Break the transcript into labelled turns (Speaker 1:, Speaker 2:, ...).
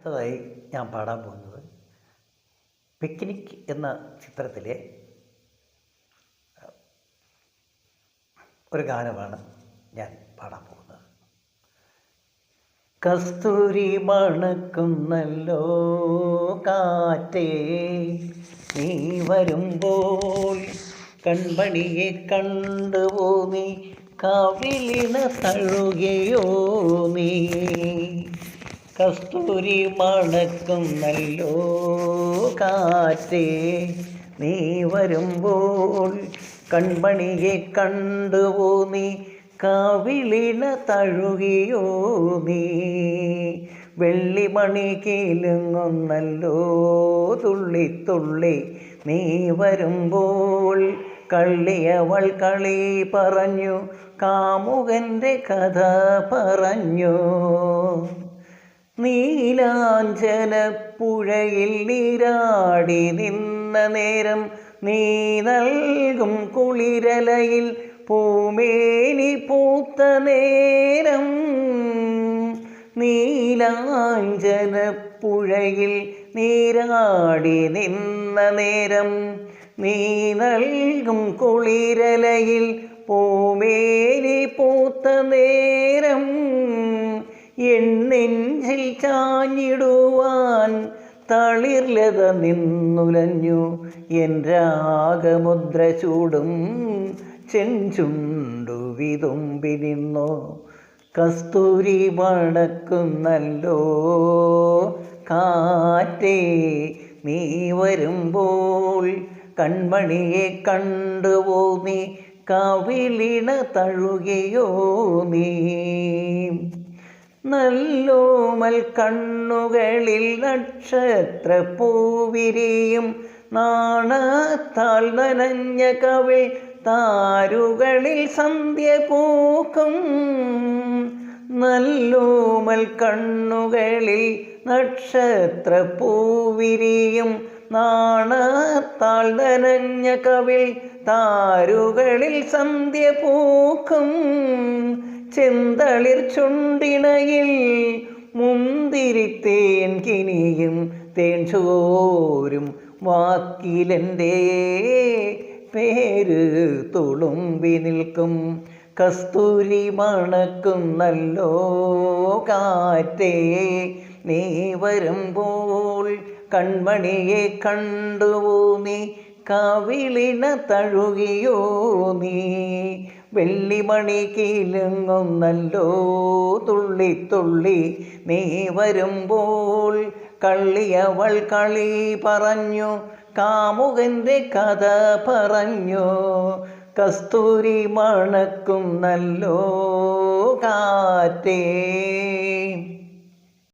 Speaker 1: അടുത്തതായി ഞാൻ പാടാൻ പോകുന്നത് പിക്നിക് എന്ന ചിത്രത്തിലെ ഒരു ഗാനമാണ് ഞാൻ പാടാൻ പോകുന്നത്. കസ്തൂരി മണക്കുന്നല്ലോ കാറ്റേ, നീ വരുമ്പോൾ കൺമണിയെ കണ്ടുവോ നീ, കവിളിണ തഴുകയോ നീ. കസ്തൂരി മണക്കുന്നല്ലോ കാറ്റേ, നീ വരുമ്പോൾ കൺമണിയെ കണ്ടുവോ നീ, കവിളിണ തഴുകിയോ നീ. വെള്ളിമണി കീലുങ്ങുന്നല്ലോ തുള്ളി തുള്ളി, നീ വരുമ്പോൾ കള്ളിയവൾ കളി പറഞ്ഞു, കാമുകൻ്റെ കഥ പറഞ്ഞു. നീലാഞ്ചനപ്പുഴയിൽ നീരാടി നിന്ന നേരം, നീ നൽകും കുളിരലയിൽ പൂമേനി പൂത്ത നേരം. നീലാഞ്ചനപ്പുഴയിൽ നീരാടി നിന്ന നേരം, നീ നൽകും കുളിരലയിൽ പൂമേനി പൂത്ത നേരം. എന്നെഞ്ചിൽ ചാഞ്ഞിടുവാൻ തളിർലത നിന്നുലഞ്ഞു, എൻ രാഗമുദ്ര ചൂടും ചെഞ്ചുണ്ടു വിതുമ്പി നിന്നോ. കസ്തൂരി മണക്കുന്നല്ലോ കാറ്റേ, നീ വരുമ്പോൾ കൺമണിയെ കണ്ടുവോ നീ, കവിളിണ തഴുകിയോ നീ. നല്ലോമൽ കണ്ണുകളിൽ നക്ഷത്രപ്പൂവിരിയും, നാണത്താൽ നനഞ്ഞ കവിൾ താരുകളിൽ സന്ധ്യ പൂക്കും. നല്ലോമൽ കണ്ണുകളിൽ നക്ഷത്രപ്പൂവിരിയും, നാണത്താൽ നനഞ്ഞ കവിൾ താരുകളിൽ സന്ധ്യ പൂക്കും. ചെന്തളിർ ചുണ്ടിണയിൽ മുന്തിരിത്തേൻ കിനിയും, തേൻ ചോരും വാക്കിലെൻ്റെ പേര് തുളുമ്പി നിൽക്കും. കസ്തൂരി മണക്കുന്നല്ലോ കാറ്റേ, നീ വരുമ്പോൾ കൺമണിയെ കണ്ടുവോ നീ, കവിളിണ തഴുകിയോ നീ. വെള്ളിമണി കീലുങ്ങുന്നല്ലോ തുള്ളി തുള്ളി, നീ വരുമ്പോൾ കള്ളിയവൾ കളി പറഞ്ഞു, കാമുകൻ്റെ കഥ പറഞ്ഞു. കസ്തൂരി മണക്കുന്നല്ലോ കാറ്റേ.